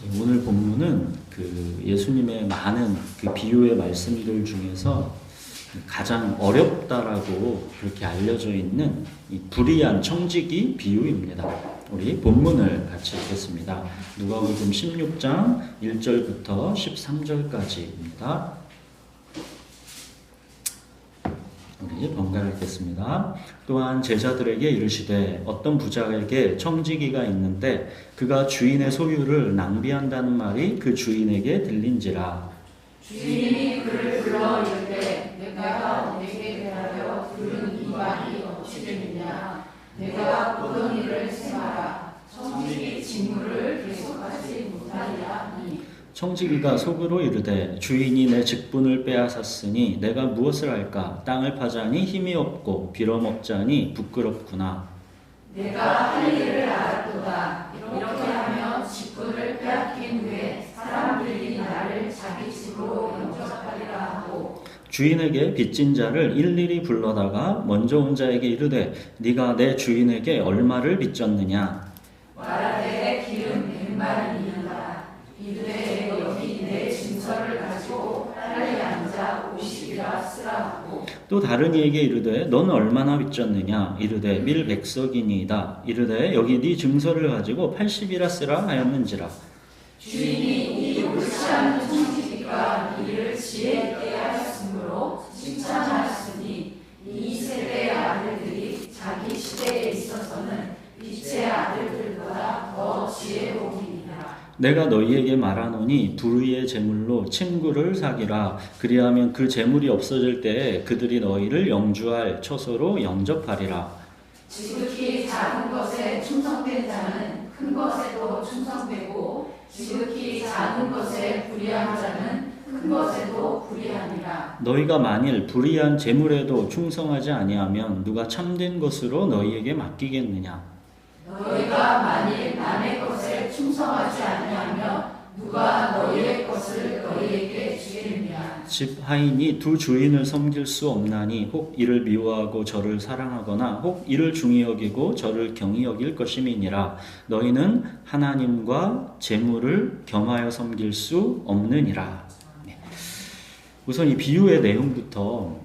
오늘 본문은 예수님의 많은 비유의 말씀들 중에서 가장 어렵다라고 그렇게 알려져 있는 이 불의한 청지기 비유입니다. 우리 본문을 같이 읽겠습니다. 누가복음 16장 1절부터 13절까지입니다. 우리 번갈아 읽겠습니다. 또한 제자들에게 이르시되 어떤 부자에게 청지기가 있는데 그가 주인의 소유를 낭비한다는 말이 그 주인에게 들린지라. 주인이 그를 불러 이르되 내가 내게 대하여 들은 이 말이 어찌 되느냐. 내가 보던 일을 생하라. 청지기 직무를 계속하지 못하리라 하니. 청지기가 속으로 이르되 주인이 내 직분을 빼앗았으니 내가 무엇을 할까. 땅을 파자니 힘이 없고 빌어먹자니 부끄럽구나. 내가 할 일을 알았도다. 이렇게 하면 직분을 빼앗긴 후에 사람들이 나를 자기 집으로 영접하리라 하고. 주인에게 빚진 자를 일일이 불러다가 먼저 온 자에게 이르되 네가 내 주인에게 얼마를 빚졌느냐. 말하되 기름 100만이니라. 이르되 여기 내 증서를 가지고 빨리 앉아 50이라 쓰라 하고. 또 다른 이에게 이르되 넌 얼마나 빚졌느냐. 이르되 밀 100석이니이다. 이르되 여기 네 증서를 가지고 80이라 쓰라 하였는지라. 주인이 이 옳지 않은 청지기가 이를 지혜 있게 하였으므로 칭찬하였으니 이 세대의 아들들이 자기 시대에 있어서는 빛의 아들들보다 더 지혜로우니라. 내가 너희에게 말하노니 불의의 재물로 친구를 사기라. 그리하면 그 재물이 없어질 때에 그들이 너희를 영주할 처소로 영접하리라. 지극히 작은 것에 충성된 자는 큰 것에도 충성되고 지극히 작은 것에 불의한 자는 큰 것에도 불의하니라. 너희가 만일 불의한 재물에도 충성하지 아니하면 누가 참된 것으로 너희에게 맡기겠느냐. 너희가 만일 남의 것에 충성하지 아니하면 누가 너희의 것을 너희에게 주겠느냐. 집 하인이 두 주인을 섬길 수 없나니 혹 이를 미워하고 저를 사랑하거나 혹 이를 중히 여기고 저를 경히 여길 것임이니라. 너희는 하나님과 재물을 겸하여 섬길 수 없느니라. 우선 이 비유의 내용부터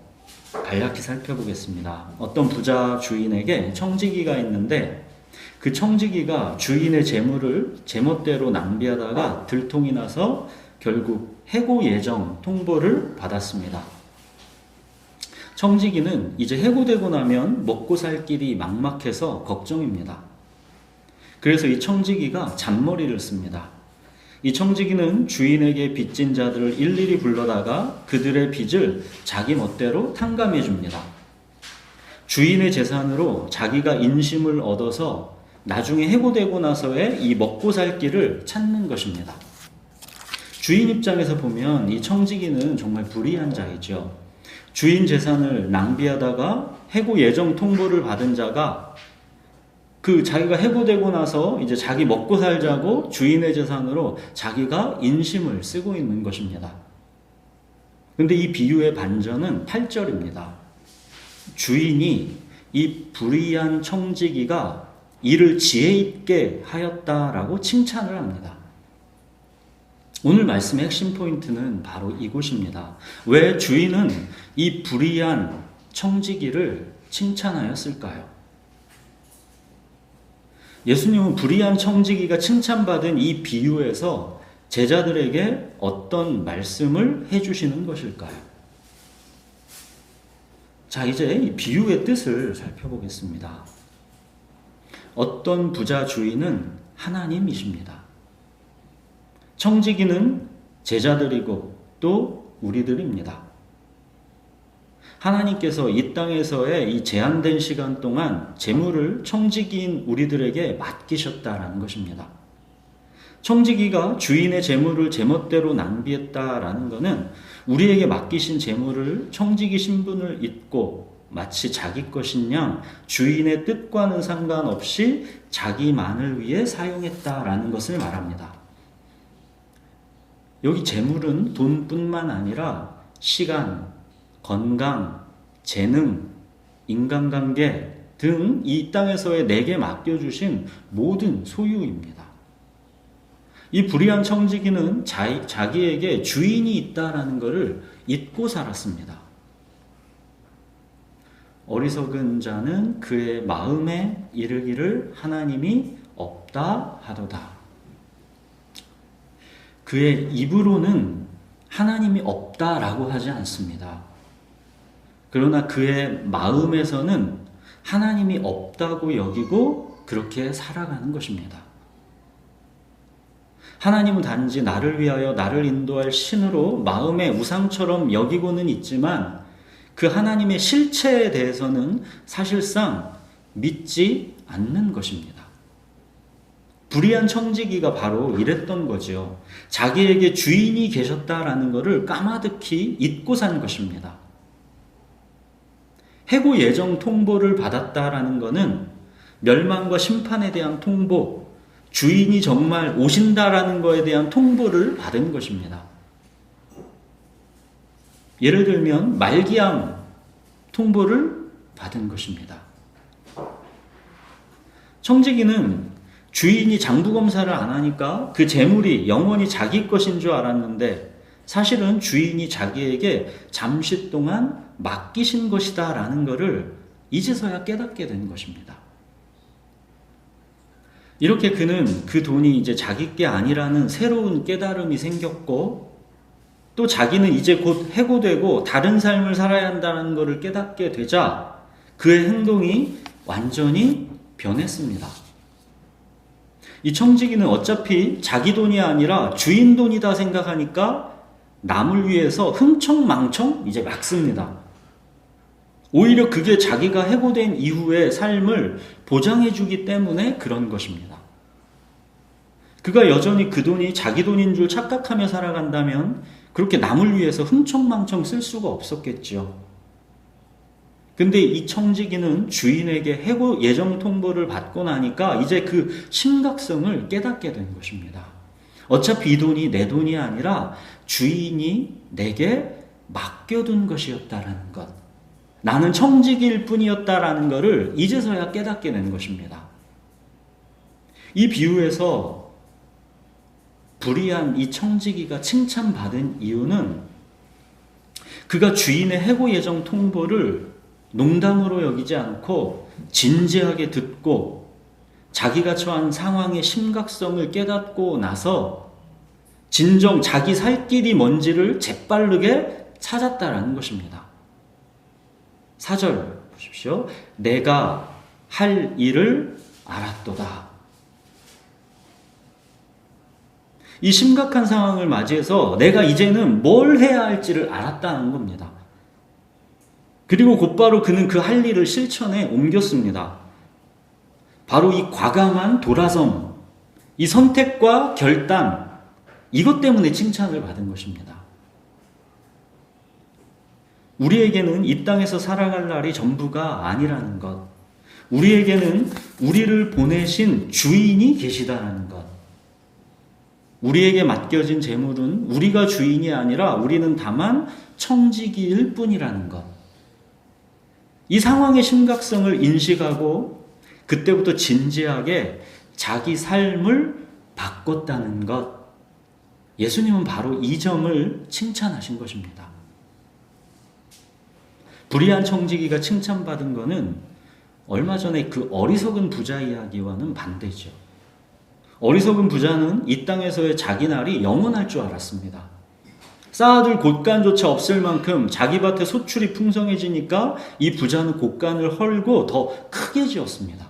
간략히 살펴보겠습니다. 어떤 부자 주인에게 청지기가 있는데 그 청지기가 주인의 재물을 제멋대로 낭비하다가 들통이 나서 결국 해고 예정 통보를 받았습니다. 청지기는 이제 해고되고 나면 먹고 살 길이 막막해서 걱정입니다. 그래서 이 청지기가 잔머리를 씁니다. 이 청지기는 주인에게 빚진 자들을 일일이 불러다가 그들의 빚을 자기 멋대로 탕감해 줍니다. 주인의 재산으로 자기가 인심을 얻어서 나중에 해고되고 나서의 이 먹고 살 길을 찾는 것입니다. 주인 입장에서 보면 이 청지기는 정말 불의한 자이죠. 주인 재산을 낭비하다가 해고 예정 통보를 받은 자가 자기가 해고되고 나서 이제 자기 먹고 살자고 주인의 재산으로 자기가 인심을 쓰고 있는 것입니다. 근데 이 비유의 반전은 8절입니다. 주인이 이 불의한 청지기가 이를 지혜 있게 하였다라고 칭찬을 합니다. 오늘 말씀의 핵심 포인트는 바로 이곳입니다. 왜 주인은 이 불의한 청지기를 칭찬하였을까요? 예수님은 불의한 청지기가 칭찬받은 이 비유에서 제자들에게 어떤 말씀을 해주시는 것일까요? 자, 이제 이 비유의 뜻을 살펴보겠습니다. 어떤 부자 주인은 하나님이십니다. 청지기는 제자들이고 또 우리들입니다. 하나님께서 이 땅에서의 이 제한된 시간 동안 재물을 청지기인 우리들에게 맡기셨다라는 것입니다. 청지기가 주인의 재물을 제멋대로 낭비했다라는 것은 우리에게 맡기신 재물을 청지기 신분을 잊고 마치 자기 것인 양 주인의 뜻과는 상관없이 자기만을 위해 사용했다라는 것을 말합니다. 여기 재물은 돈뿐만 아니라 시간, 건강, 재능, 인간관계 등 이 땅에서의 내게 맡겨주신 모든 소유입니다. 이 불의한 청지기는 자기에게 주인이 있다라는 것을 잊고 살았습니다. 어리석은 자는 그의 마음에 이르기를 하나님이 없다 하도다. 그의 입으로는 하나님이 없다라고 하지 않습니다. 그러나 그의 마음에서는 하나님이 없다고 여기고 그렇게 살아가는 것입니다. 하나님은 단지 나를 위하여 나를 인도할 신으로 마음의 우상처럼 여기고는 있지만 그 하나님의 실체에 대해서는 사실상 믿지 않는 것입니다. 불의한 청지기가 바로 이랬던 거죠. 자기에게 주인이 계셨다라는 것을 까마득히 잊고 산 것입니다. 해고 예정 통보를 받았다라는 것은 멸망과 심판에 대한 통보, 주인이 정말 오신다라는 것에 대한 통보를 받은 것입니다. 예를 들면 말기암 통보를 받은 것입니다. 청지기는 주인이 장부검사를 안 하니까 그 재물이 영원히 자기 것인 줄 알았는데 사실은 주인이 자기에게 잠시 동안 맡기신 것이다 라는 것을 이제서야 깨닫게 된 것입니다. 이렇게 그는 그 돈이 이제 자기 게 아니라는 새로운 깨달음이 생겼고 또 자기는 이제 곧 해고되고 다른 삶을 살아야 한다는 것을 깨닫게 되자 그의 행동이 완전히 변했습니다. 이 청지기는 어차피 자기 돈이 아니라 주인 돈이다 생각하니까 남을 위해서 흥청망청 이제 막 씁니다. 오히려 그게 자기가 해고된 이후의 삶을 보장해주기 때문에 그런 것입니다. 그가 여전히 그 돈이 자기 돈인 줄 착각하며 살아간다면 그렇게 남을 위해서 흥청망청 쓸 수가 없었겠죠. 근데 이 청지기는 주인에게 해고 예정 통보를 받고 나니까 이제 그 심각성을 깨닫게 된 것입니다. 어차피 이 돈이 내 돈이 아니라 주인이 내게 맡겨둔 것이었다라는 것. 나는 청지기일 뿐이었다라는 것을 이제서야 깨닫게 된 것입니다. 이 비유에서 불의한 이 청지기가 칭찬받은 이유는 그가 주인의 해고 예정 통보를 농담으로 여기지 않고 진지하게 듣고 자기가 처한 상황의 심각성을 깨닫고 나서 진정 자기 살 길이 뭔지를 재빠르게 찾았다라는 것입니다. 4절 보십시오. 내가 할 일을 알았도다. 이 심각한 상황을 맞이해서 내가 이제는 뭘 해야 할지를 알았다는 겁니다. 그리고 곧바로 그는 그 할 일을 실천에 옮겼습니다. 바로 이 과감한 돌아섬, 이 선택과 결단, 이것 때문에 칭찬을 받은 것입니다. 우리에게는 이 땅에서 살아갈 날이 전부가 아니라는 것, 우리에게는 우리를 보내신 주인이 계시다라는 것, 우리에게 맡겨진 재물은 우리가 주인이 아니라 우리는 다만 청지기일 뿐이라는 것, 이 상황의 심각성을 인식하고 그때부터 진지하게 자기 삶을 바꿨다는 것, 예수님은 바로 이 점을 칭찬하신 것입니다. 불의한 청지기가 칭찬받은 것은 얼마 전에 그 어리석은 부자 이야기와는 반대죠. 어리석은 부자는 이 땅에서의 자기 날이 영원할 줄 알았습니다. 쌓아둘 곳간조차 없을 만큼 자기 밭에 소출이 풍성해지니까 이 부자는 곳간을 헐고 더 크게 지었습니다.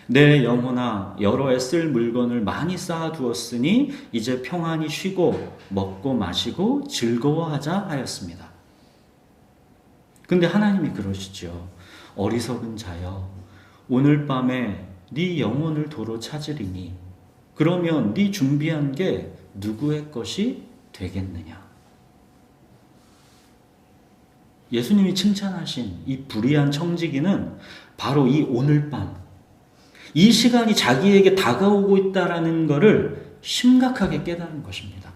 내 영혼아, 여러 해 쓸 물건을 많이 쌓아두었으니 이제 평안히 쉬고 먹고 마시고 즐거워하자 하였습니다. 근데 하나님이 그러시죠. 어리석은 자여, 오늘 밤에 네 영혼을 도로 찾으리니 그러면 네 준비한 게 누구의 것이 되겠느냐. 예수님이 칭찬하신 이 불의한 청지기는 바로 이 오늘 밤, 이 시간이 자기에게 다가오고 있다는 것을 심각하게 깨달은 것입니다.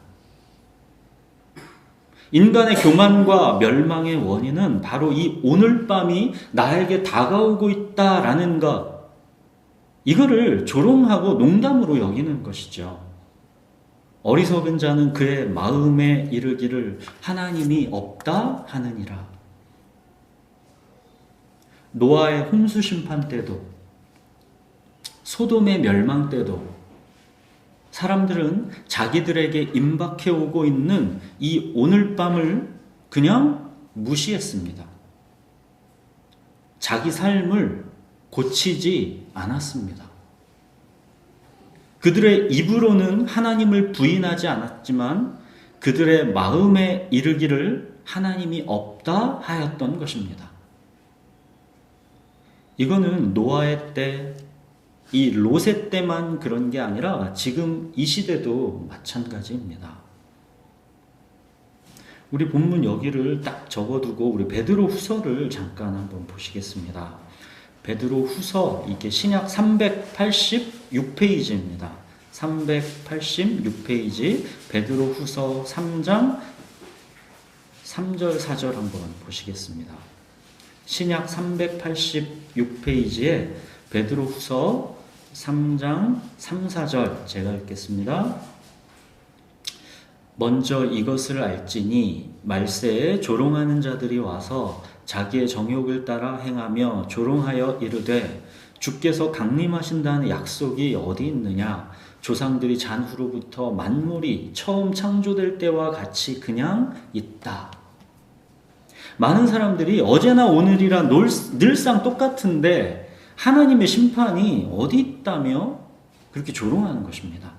인간의 교만과 멸망의 원인은 바로 이 오늘 밤이 나에게 다가오고 있다라는 것, 이거를 조롱하고 농담으로 여기는 것이죠. 어리석은 자는 그의 마음에 이르기를 하나님이 없다 하느니라. 노아의 홍수 심판 때도, 소돔의 멸망 때도 사람들은 자기들에게 임박해 오고 있는 이 오늘 밤을 그냥 무시했습니다. 자기 삶을 고치지 않았습니다. 그들의 입으로는 하나님을 부인하지 않았지만 그들의 마음에 이르기를 하나님이 없다 하였던 것입니다. 이거는 노아의 때, 이 롯의 때만 그런 게 아니라 지금 이 시대도 마찬가지입니다. 우리 본문 여기를 딱 적어두고 우리 베드로 후서를 잠깐 한번 보시겠습니다. 베드로 후서, 이게 신약 386페이지입니다. 386페이지 베드로 후서 3장 3절 4절 한번 보시겠습니다. 신약 386페이지에 베드로 후서 3장 3, 4절 제가 읽겠습니다. 먼저 이것을 알지니 말세에 조롱하는 자들이 와서 자기의 정욕을 따라 행하며 조롱하여 이르되 주께서 강림하신다는 약속이 어디 있느냐? 조상들이 잔후로부터 만물이 처음 창조될 때와 같이 그냥 있다. 많은 사람들이 어제나 오늘이라 늘상 똑같은데 하나님의 심판이 어디 있다며 그렇게 조롱하는 것입니다.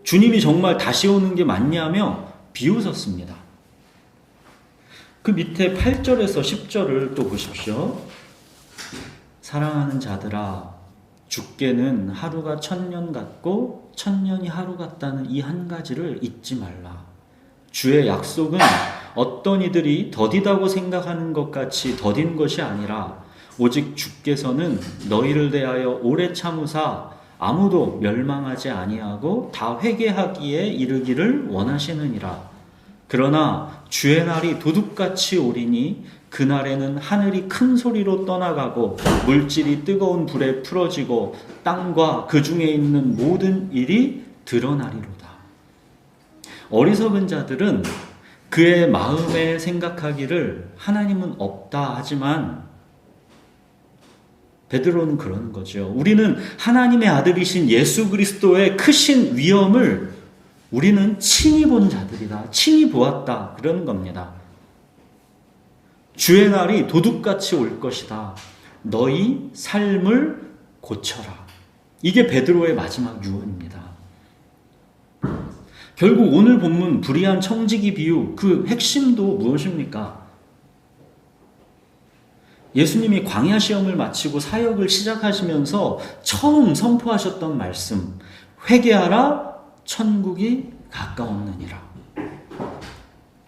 주님이 정말 다시 오는 게 맞냐며 비웃었습니다. 그 밑에 8절에서 10절을 또 보십시오. 사랑하는 자들아, 주께는 하루가 1000년 같고 1000년이 하루 같다는 이 한 가지를 잊지 말라. 주의 약속은 어떤 이들이 더디다고 생각하는 것 같이 더딘 것이 아니라 오직 주께서는 너희를 대하여 오래 참으사 아무도 멸망하지 아니하고 다 회개하기에 이르기를 원하시느니라. 그러나 주의 날이 도둑같이 오리니 그날에는 하늘이 큰 소리로 떠나가고 물질이 뜨거운 불에 풀어지고 땅과 그 중에 있는 모든 일이 드러나리로다. 어리석은 자들은 그의 마음에 생각하기를 하나님은 없다 하지만 베드로는 그러는 거죠. 우리는 하나님의 아들이신 예수 그리스도의 크신 위엄을 우리는 친히 본 자들이다. 친히 보았다. 그러는 겁니다. 주의 날이 도둑같이 올 것이다. 너희 삶을 고쳐라. 이게 베드로의 마지막 유언입니다. 결국 오늘 본문 불의한 청지기 비유, 그 핵심도 무엇입니까? 예수님이 광야 시험을 마치고 사역을 시작하시면서 처음 선포하셨던 말씀, 회개하라, 천국이 가까웠느니라.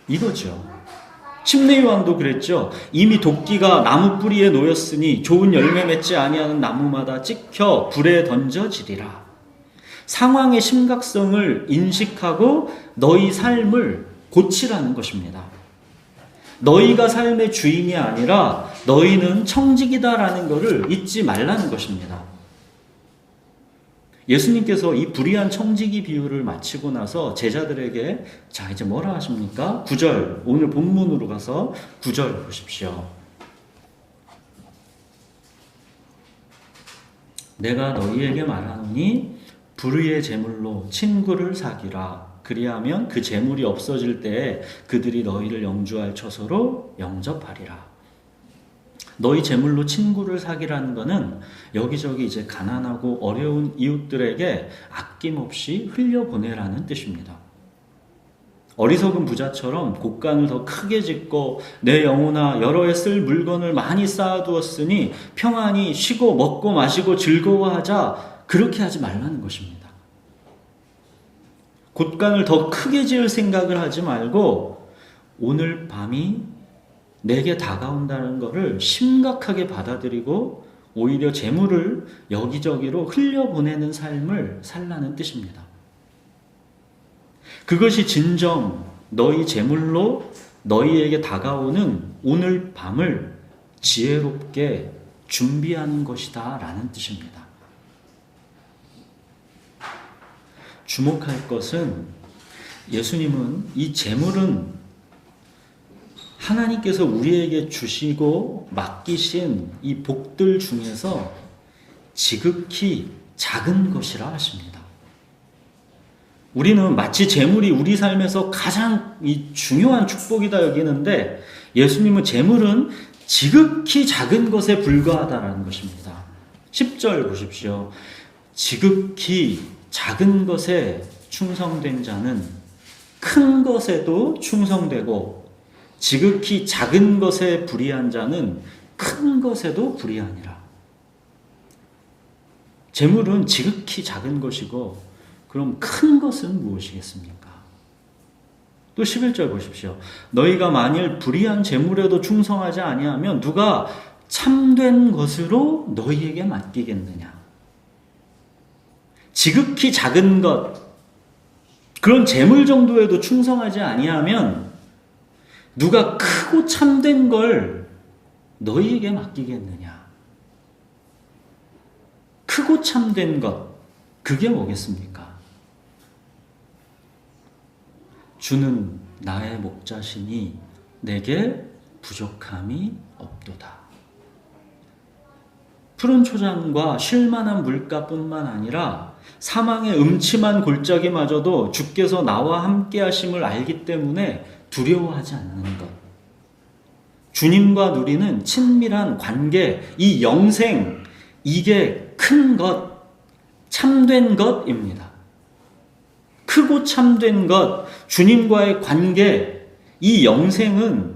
이거죠. 침례 요한도 그랬죠. 이미 도끼가 나무 뿌리에 놓였으니 좋은 열매 맺지 아니하는 나무마다 찍혀 불에 던져지리라. 상황의 심각성을 인식하고 너희 삶을 고치라는 것입니다. 너희가 삶의 주인이 아니라 너희는 청직이다라는 것을 잊지 말라는 것입니다. 예수님께서 이 불의한 청지기 비유를 마치고 나서 제자들에게 자 이제 뭐라 하십니까? 9절, 오늘 본문으로 가서 9절 보십시오. 내가 너희에게 말하노니 불의의 제물로 친구를 사귀라. 그리하면 그 제물이 없어질 때에 그들이 너희를 영주할 처소로 영접하리라. 너희 제물로 친구를 사귀라는 것은 여기저기 이제 가난하고 어려운 이웃들에게 아낌없이 흘려보내라는 뜻입니다. 어리석은 부자처럼 곳간을 더 크게 짓고 내 영혼아 여러 해 쓸 물건을 많이 쌓아두었으니 평안히 쉬고 먹고 마시고 즐거워하자, 그렇게 하지 말라는 것입니다. 곳간을 더 크게 지을 생각을 하지 말고 오늘 밤이 내게 다가온다는 것을 심각하게 받아들이고 오히려 재물을 여기저기로 흘려보내는 삶을 살라는 뜻입니다. 그것이 진정 너희 재물로 너희에게 다가오는 오늘 밤을 지혜롭게 준비하는 것이다 라는 뜻입니다. 주목할 것은 예수님은 이 재물은 하나님께서 우리에게 주시고 맡기신 이 복들 중에서 지극히 작은 것이라 하십니다. 우리는 마치 재물이 우리 삶에서 가장 중요한 축복이다 여기는데 예수님은 재물은 지극히 작은 것에 불과하다라는 것입니다. 10절 보십시오. 지극히 작은 것에 충성된 자는 큰 것에도 충성되고 지극히 작은 것에 불의한 자는 큰 것에도 불의하니라. 재물은 지극히 작은 것이고 그럼 큰 것은 무엇이겠습니까? 또 11절 보십시오. 너희가 만일 불의한 재물에도 충성하지 아니하면 누가 참된 것으로 너희에게 맡기겠느냐? 지극히 작은 것, 그런 재물 정도에도 충성하지 아니하면 누가 크고 참된 걸 너희에게 맡기겠느냐? 크고 참된 것, 그게 뭐겠습니까? 주는 나의 목자시니 내게 부족함이 없도다. 푸른 초장과 쉴만한 물가뿐만 아니라 사망의 음침한 골짜기마저도 주께서 나와 함께 하심을 알기 때문에 두려워하지 않는 것. 주님과 누리는 친밀한 관계, 이 영생, 이게 큰 것, 참된 것입니다. 크고 참된 것, 주님과의 관계, 이 영생은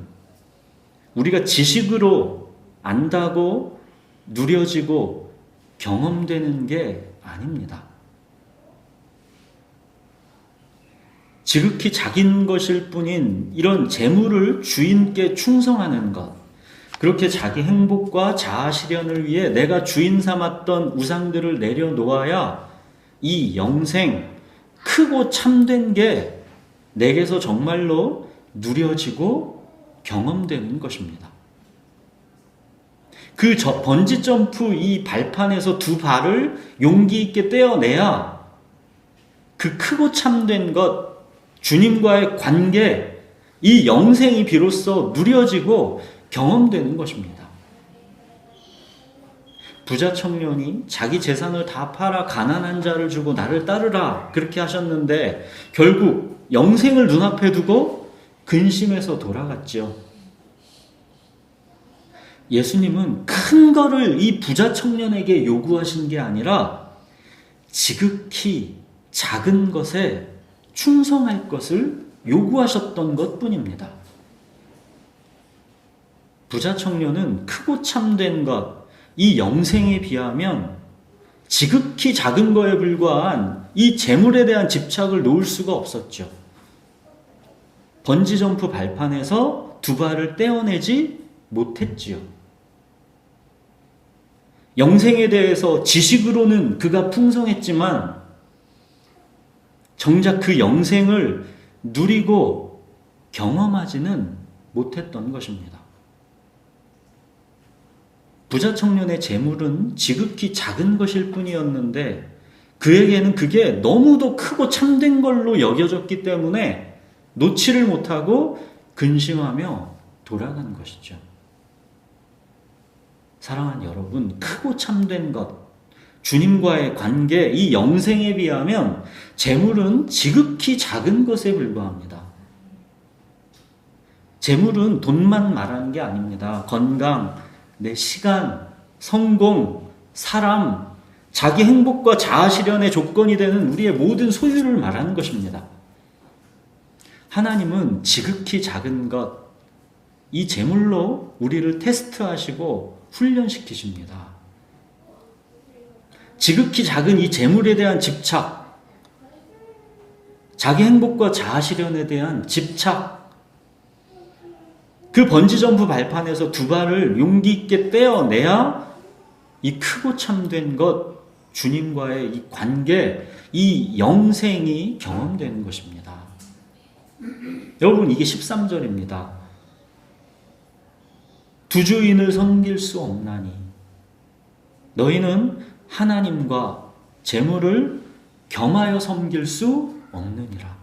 우리가 지식으로 안다고 누려지고 경험되는 게 아닙니다. 지극히 작은 것일 뿐인 이런 재물을 주인께 충성하는 것, 그렇게 자기 행복과 자아 실현을 위해 내가 주인 삼았던 우상들을 내려놓아야 이 영생, 크고 참된 게 내게서 정말로 누려지고 경험되는 것입니다. 그 번지점프 이 발판에서 두 발을 용기 있게 떼어내야 그 크고 참된 것, 주님과의 관계, 이 영생이 비로소 누려지고 경험되는 것입니다. 부자 청년이 자기 재산을 다 팔아 가난한 자를 주고 나를 따르라 그렇게 하셨는데 결국 영생을 눈앞에 두고 근심해서 돌아갔죠. 예수님은 큰 거를 이 부자 청년에게 요구하신 게 아니라 지극히 작은 것에 충성할 것을 요구하셨던 것뿐입니다. 부자 청년은 크고 참된 것, 이 영생에 비하면 지극히 작은 거에 불과한 이 재물에 대한 집착을 놓을 수가 없었죠. 번지점프 발판에서 두 발을 떼어내지 못했지요. 영생에 대해서 지식으로는 그가 풍성했지만 정작 그 영생을 누리고 경험하지는 못했던 것입니다. 부자 청년의 재물은 지극히 작은 것일 뿐이었는데 그에게는 그게 너무도 크고 참된 걸로 여겨졌기 때문에 놓지를 못하고 근심하며 돌아간 것이죠. 사랑하는 여러분, 크고 참된 것, 주님과의 관계, 이 영생에 비하면 재물은 지극히 작은 것에 불과합니다. 재물은 돈만 말하는 게 아닙니다. 건강, 내 시간, 성공, 사람, 자기 행복과 자아 실현의 조건이 되는 우리의 모든 소유를 말하는 것입니다. 하나님은 지극히 작은 것, 이 재물로 우리를 테스트하시고 훈련시키십니다. 지극히 작은 이 재물에 대한 집착, 자기 행복과 자아 실현에 대한 집착, 그 번지점프 발판에서 두 발을 용기 있게 떼어내야 이 크고 참된 것, 주님과의 이 관계, 이 영생이 경험되는 것입니다. 여러분, 이게 13절입니다. 두 주인을 섬길 수 없나니 너희는 하나님과 재물을 겸하여 섬길 수 없느니라.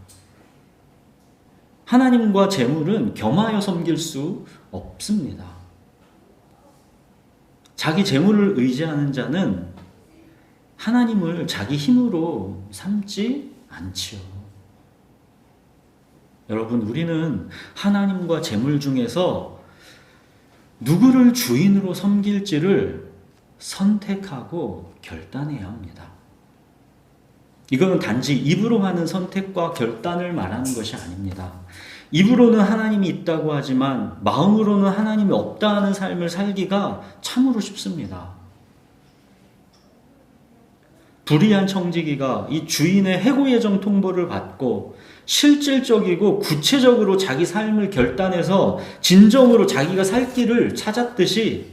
하나님과 재물은 겸하여 섬길 수 없습니다. 자기 재물을 의지하는 자는 하나님을 자기 힘으로 삼지 않지요. 여러분, 우리는 하나님과 재물 중에서 누구를 주인으로 섬길지를 선택하고 결단해야 합니다. 이거는 단지 입으로 하는 선택과 결단을 말하는 것이 아닙니다. 입으로는 하나님이 있다고 하지만 마음으로는 하나님이 없다 하는 삶을 살기가 참으로 쉽습니다. 불의한 청지기가 이 주인의 해고 예정 통보를 받고 실질적이고 구체적으로 자기 삶을 결단해서 진정으로 자기가 살 길을 찾았듯이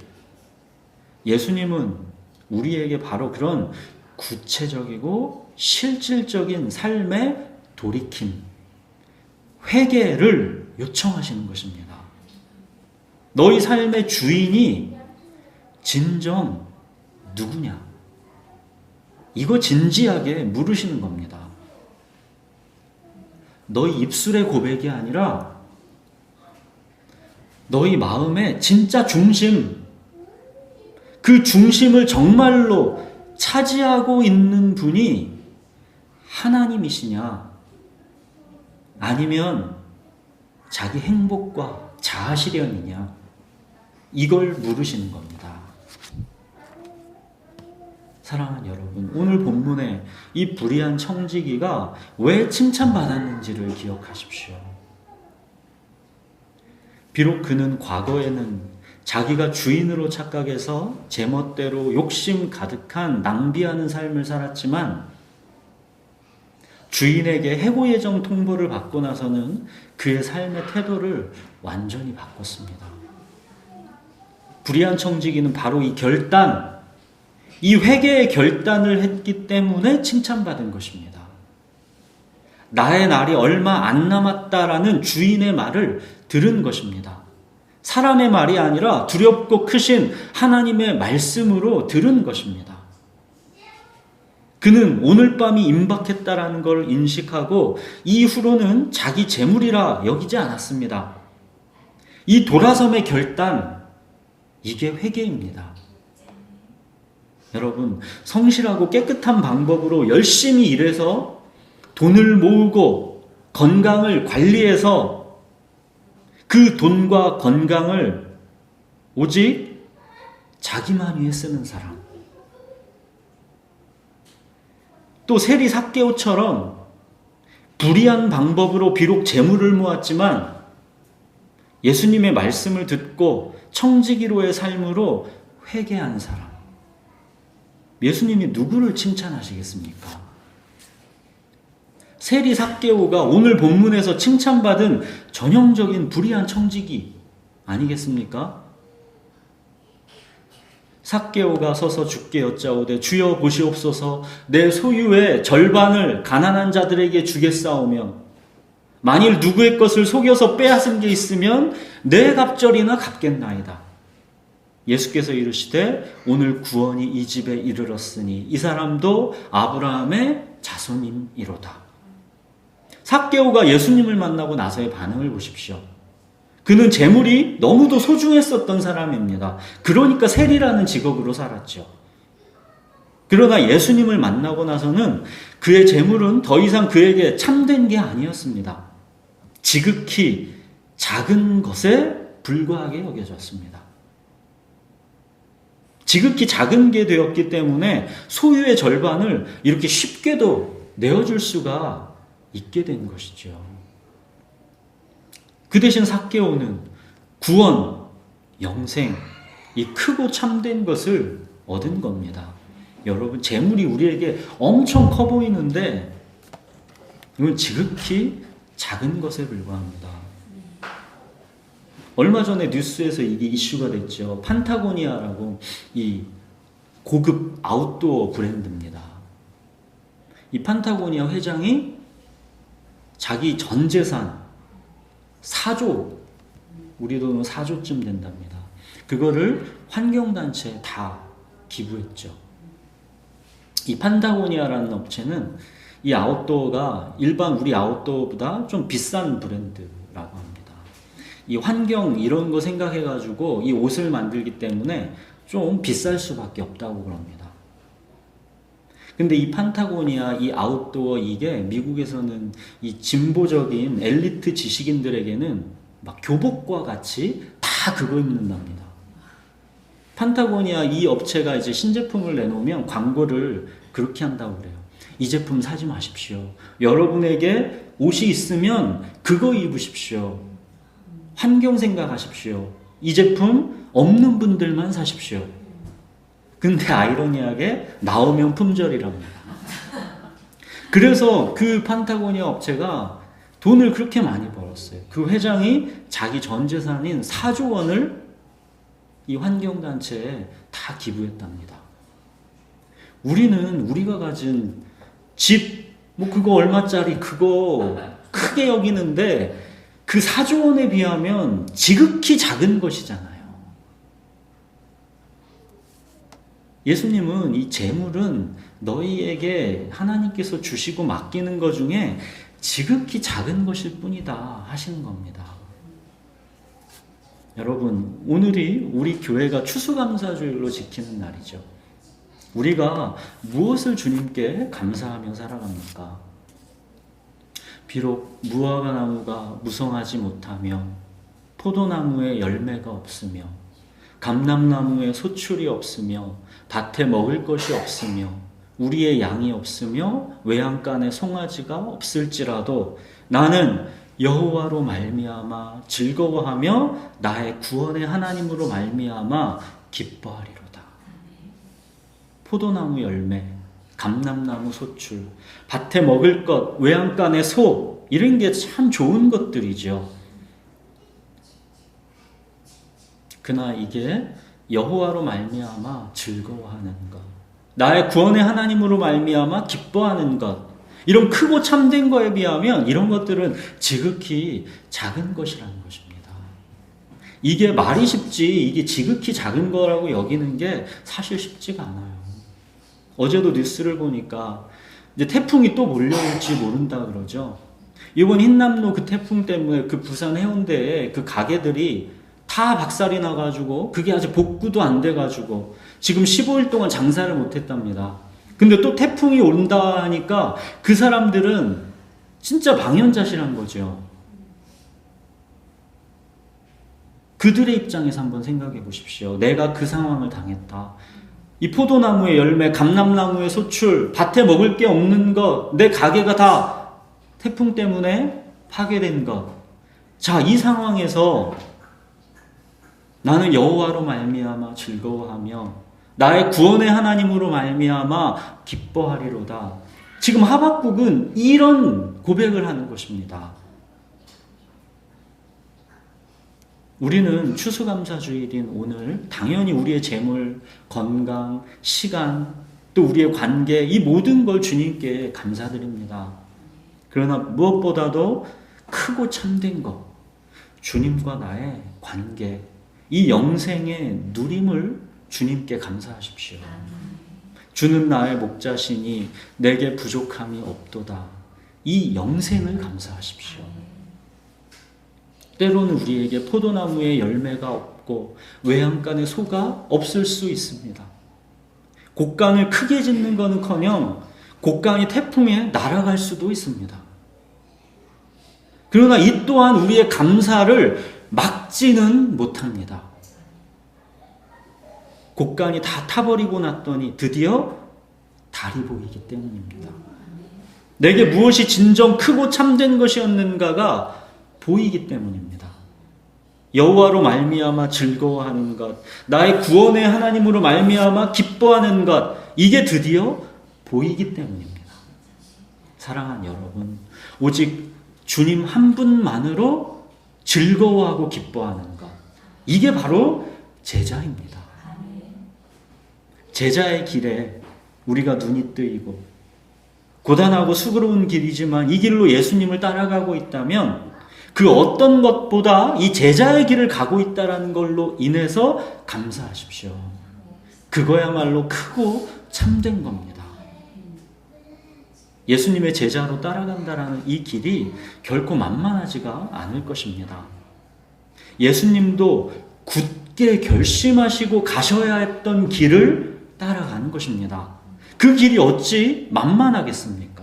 예수님은 우리에게 바로 그런 구체적이고 실질적인 삶의 돌이킴, 회개를 요청하시는 것입니다. 너희 삶의 주인이 진정 누구냐? 이거 진지하게 물으시는 겁니다. 너희 입술의 고백이 아니라 너희 마음의 진짜 중심, 그 중심을 정말로 차지하고 있는 분이 하나님이시냐? 아니면 자기 행복과 자아실현이냐? 이걸 물으시는 겁니다. 사랑하는 여러분, 오늘 본문에 이 불의한 청지기가 왜 칭찬받았는지를 기억하십시오. 비록 그는 과거에는 자기가 주인으로 착각해서 제멋대로 욕심 가득한 낭비하는 삶을 살았지만 주인에게 해고 예정 통보를 받고 나서는 그의 삶의 태도를 완전히 바꿨습니다. 불의한 청지기는 바로 이 결단, 이 회개의 결단을 했기 때문에 칭찬받은 것입니다. 나의 날이 얼마 안 남았다라는 주인의 말을 들은 것입니다. 사람의 말이 아니라 두렵고 크신 하나님의 말씀으로 들은 것입니다. 그는 오늘 밤이 임박했다라는 걸 인식하고 이후로는 자기 재물이라 여기지 않았습니다. 이 돌아섬의 결단, 이게 회개입니다. 여러분, 성실하고 깨끗한 방법으로 열심히 일해서 돈을 모으고 건강을 관리해서 그 돈과 건강을 오직 자기만 위해 쓰는 사람. 또 세리 삭개오처럼 불의한 방법으로 비록 재물을 모았지만 예수님의 말씀을 듣고 청지기로의 삶으로 회개한 사람. 예수님이 누구를 칭찬하시겠습니까? 세리 삭개오가 오늘 본문에서 칭찬받은 전형적인 불의한 청지기 아니겠습니까? 삭개오가 서서 주께 여짜오되 주여 보시옵소서 내 소유의 절반을 가난한 자들에게 주겠사오며 만일 누구의 것을 속여서 빼앗은 게 있으면 내 갑절이나 갚겠나이다. 예수께서 이르시되 오늘 구원이 이 집에 이르렀으니 이 사람도 아브라함의 자손임이로다. 삭개오가 예수님을 만나고 나서의 반응을 보십시오. 그는 재물이 너무도 소중했었던 사람입니다. 그러니까 세리라는 직업으로 살았죠. 그러나 예수님을 만나고 나서는 그의 재물은 더 이상 그에게 참된 게 아니었습니다. 지극히 작은 것에 불과하게 여겨졌습니다. 지극히 작은 게 되었기 때문에 소유의 절반을 이렇게 쉽게도 내어줄 수가 있게 된 것이죠. 그 대신 삭개오는 구원, 영생, 이 크고 참된 것을 얻은 겁니다. 여러분, 재물이 우리에게 엄청 커 보이는데 이건 지극히 작은 것에 불과합니다. 얼마 전에 뉴스에서 이게 이슈가 됐죠. 판타고니아라고 이 고급 아웃도어 브랜드입니다. 이 판타고니아 회장이 자기 전 재산 4조, 우리 돈은 4조쯤 된답니다. 그거를 환경단체에 다 기부했죠. 이 판타고니아라는 업체는 이 아웃도어가 일반 우리 아웃도어보다 좀 비싼 브랜드라고 합니다. 이 환경 이런 거 생각해가지고 이 옷을 만들기 때문에 좀 비쌀 수밖에 없다고 그럽니다. 근데 이 판타고니아, 이 아웃도어 이게 미국에서는 이 진보적인 엘리트 지식인들에게는 막 교복과 같이 다 그거 입는답니다. 판타고니아 이 업체가 이제 신제품을 내놓으면 광고를 그렇게 한다고 그래요. 이 제품 사지 마십시오. 여러분에게 옷이 있으면 그거 입으십시오. 환경 생각하십시오. 이 제품 없는 분들만 사십시오. 근데 아이러니하게 나오면 품절이랍니다. 그래서 그 판타고니아 업체가 돈을 그렇게 많이 벌었어요. 그 회장이 자기 전 재산인 4조 원을 이 환경단체에 다 기부했답니다. 우리는 우리가 가진 집, 뭐 그거 얼마짜리 그거 크게 여기는데 그 4조 원에 비하면 지극히 작은 것이잖아요. 예수님은 이 재물은 너희에게 하나님께서 주시고 맡기는 것 중에 지극히 작은 것일 뿐이다 하시는 겁니다. 여러분, 오늘이 우리 교회가 추수감사주일로 지키는 날이죠. 우리가 무엇을 주님께 감사하며 살아갑니까? 비록 무화과 나무가 무성하지 못하며 포도나무에 열매가 없으며 감람나무에 소출이 없으며 밭에 먹을 것이 없으며 우리의 양이 없으며 외양간에 송아지가 없을지라도 나는 여호와로 말미암아 즐거워하며 나의 구원의 하나님으로 말미암아 기뻐하리로다. 포도나무 열매, 감람나무 소출, 밭에 먹을 것, 외양간의 소, 이런 게 참 좋은 것들이죠. 그러나 이게 여호와로 말미암아 즐거워하는 것, 나의 구원의 하나님으로 말미암아 기뻐하는 것, 이런 크고 참된 거에 비하면 이런 것들은 지극히 작은 것이라는 것입니다. 이게 말이 쉽지 이게 지극히 작은 거라고 여기는 게 사실 쉽지가 않아요. 어제도 뉴스를 보니까 이제 태풍이 또 몰려올지 모른다 그러죠. 이번 흰남노 그 태풍 때문에 그 부산 해운대에 그 가게들이 다 박살이 나가지고 그게 아직 복구도 안 돼가지고 지금 15일 동안 장사를 못했답니다. 근데 또 태풍이 온다 하니까 그 사람들은 진짜 방연자실한 거죠. 그들의 입장에서 한번 생각해 보십시오. 내가 그 상황을 당했다. 이 포도나무의 열매, 감람나무의 소출, 밭에 먹을 게 없는 것, 내 가게가 다 태풍 때문에 파괴된 것. 자, 이 상황에서 나는 여호와로 말미암아 즐거워하며 나의 구원의 하나님으로 말미암아 기뻐하리로다. 지금 하박국은 이런 고백을 하는 것입니다. 우리는 추수감사주일인 오늘 당연히 우리의 재물, 건강, 시간, 또 우리의 관계 이 모든 걸 주님께 감사드립니다. 그러나 무엇보다도 크고 참된 것, 주님과 나의 관계, 이 영생의 누림을 주님께 감사하십시오. 주는 나의 목자시니 내게 부족함이 없도다. 이 영생을 감사하십시오. 때로는 우리에게 포도나무에 열매가 없고 외양간에 소가 없을 수 있습니다. 곡간을 크게 짓는 것은커녕 곡간이 태풍에 날아갈 수도 있습니다. 그러나 이 또한 우리의 감사를 막지는 못합니다. 곡간이 다 타버리고 났더니 드디어 달이 보이기 때문입니다. 내게 무엇이 진정 크고 참된 것이었는가가 보이기 때문입니다. 여호와로 말미암아 즐거워하는 것, 나의 구원의 하나님으로 말미암아 기뻐하는 것, 이게 드디어 보이기 때문입니다. 사랑하는 여러분, 오직 주님 한 분만으로 즐거워하고 기뻐하는 것, 이게 바로 제자입니다. 제자의 길에 우리가 눈이 뜨이고 고단하고 수고로운 길이지만 이 길로 예수님을 따라가고 있다면 그 어떤 것보다 이 제자의 길을 가고 있다는 걸로 인해서 감사하십시오. 그거야말로 크고 참된 겁니다. 예수님의 제자로 따라간다라는 이 길이 결코 만만하지가 않을 것입니다. 예수님도 굳게 결심하시고 가셔야 했던 길을 따라가는 것입니다. 그 길이 어찌 만만하겠습니까?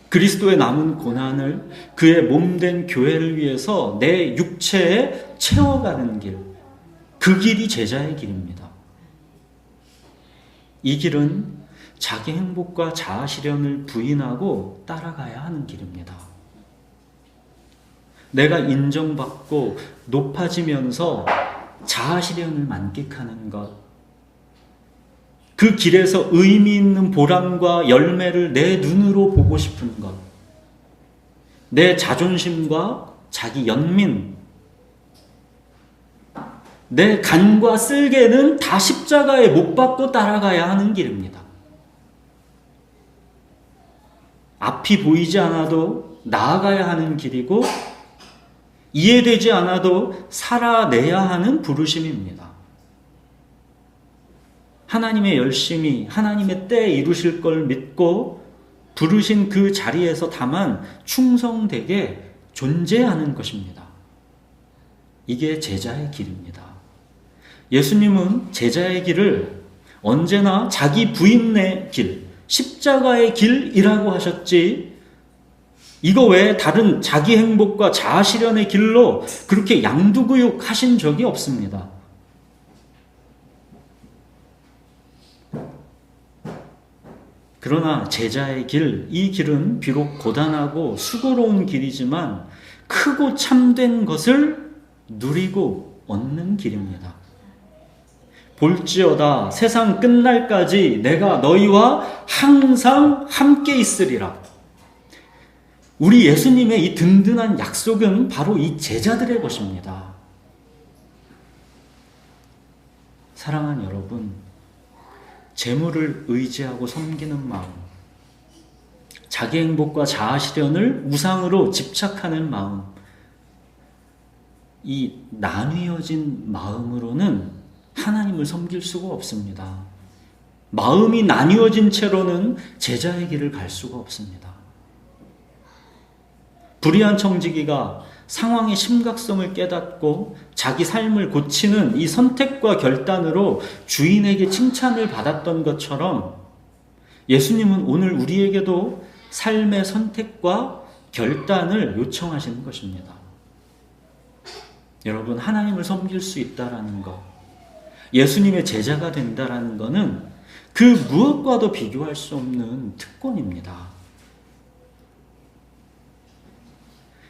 그리스도의 남은 고난을 그의 몸된 교회를 위해서 내 육체에 채워가는 길, 그 길이 제자의 길입니다. 이 길은 자기 행복과 자아 실현을 부인하고 따라가야 하는 길입니다. 내가 인정받고 높아지면서 자아 실현을 만끽하는 것, 그 길에서 의미 있는 보람과 열매를 내 눈으로 보고 싶은 것, 내 자존심과 자기 연민, 내 간과 쓸개는 다 십자가에 못 박고 따라가야 하는 길입니다. 앞이 보이지 않아도 나아가야 하는 길이고 이해되지 않아도 살아내야 하는 부르심입니다. 하나님의 열심히 하나님의 때에 이루실 걸 믿고 부르신 그 자리에서 다만 충성되게 존재하는 것입니다. 이게 제자의 길입니다. 예수님은 제자의 길을 언제나 자기 부인의 길, 십자가의 길이라고 하셨지, 이거 외에 다른 자기 행복과 자아 실현의 길로 그렇게 양두구육 하신 적이 없습니다. 그러나 제자의 길, 이 길은 비록 고단하고 수고로운 길이지만 크고 참된 것을 누리고 얻는 길입니다. 볼지어다 세상 끝날까지 내가 너희와 항상 함께 있으리라. 우리 예수님의 이 든든한 약속은 바로 이 제자들의 것입니다. 사랑하는 여러분, 재물을 의지하고 섬기는 마음, 자기 행복과 자아 실현을 우상으로 집착하는 마음, 이 나뉘어진 마음으로는 하나님을 섬길 수가 없습니다. 마음이 나뉘어진 채로는 제자의 길을 갈 수가 없습니다. 불의한 청지기가 상황의 심각성을 깨닫고 자기 삶을 고치는 이 선택과 결단으로 주인에게 칭찬을 받았던 것처럼 예수님은 오늘 우리에게도 삶의 선택과 결단을 요청하시는 것입니다. 여러분, 하나님을 섬길 수 있다라는 것, 예수님의 제자가 된다라는 것은 그 무엇과도 비교할 수 없는 특권입니다.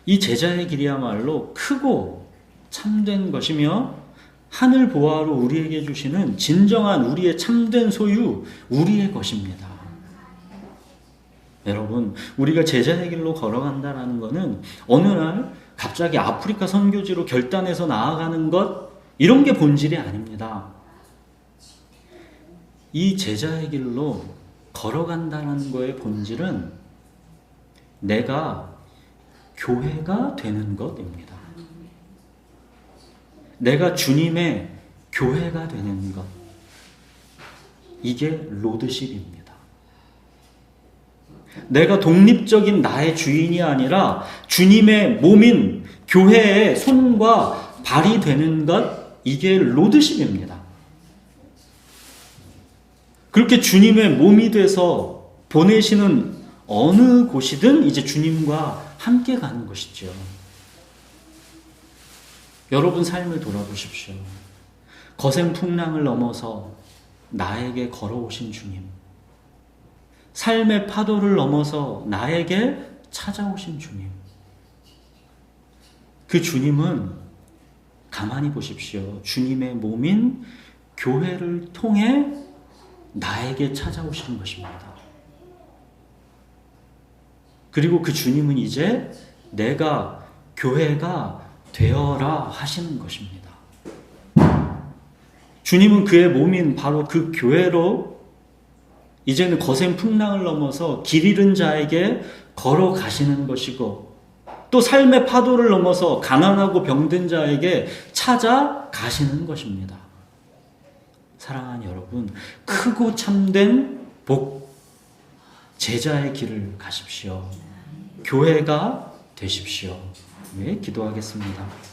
이 제자의 길이야말로 크고 참된 것이며 하늘 보화로 우리에게 주시는 진정한 우리의 참된 소유, 우리의 것입니다. 여러분, 우리가 제자의 길로 걸어간다는 것은 어느 날 갑자기 아프리카 선교지로 결단해서 나아가는 것, 이런 게 본질이 아닙니다. 이 제자의 길로 걸어간다는 것의 본질은 내가 교회가 되는 것입니다. 내가 주님의 교회가 되는 것, 이게 로드십입니다. 내가 독립적인 나의 주인이 아니라 주님의 몸인 교회의 손과 발이 되는 것, 이게 로드십입니다. 그렇게 주님의 몸이 돼서 보내시는 어느 곳이든 이제 주님과 함께 가는 것이죠. 여러분 삶을 돌아보십시오. 거센 풍랑을 넘어서 나에게 걸어오신 주님, 삶의 파도를 넘어서 나에게 찾아오신 주님, 그 주님은 가만히 보십시오. 주님의 몸인 교회를 통해 나에게 찾아오시는 것입니다. 그리고 그 주님은 이제 내가 교회가 되어라 하시는 것입니다. 주님은 그의 몸인 바로 그 교회로 이제는 거센 풍랑을 넘어서 길 잃은 자에게 걸어가시는 것이고, 또 삶의 파도를 넘어서 가난하고 병든 자에게 찾아가시는 것입니다. 사랑하는 여러분, 크고 참된 복, 제자의 길을 가십시오. 교회가 되십시오. 네, 기도하겠습니다.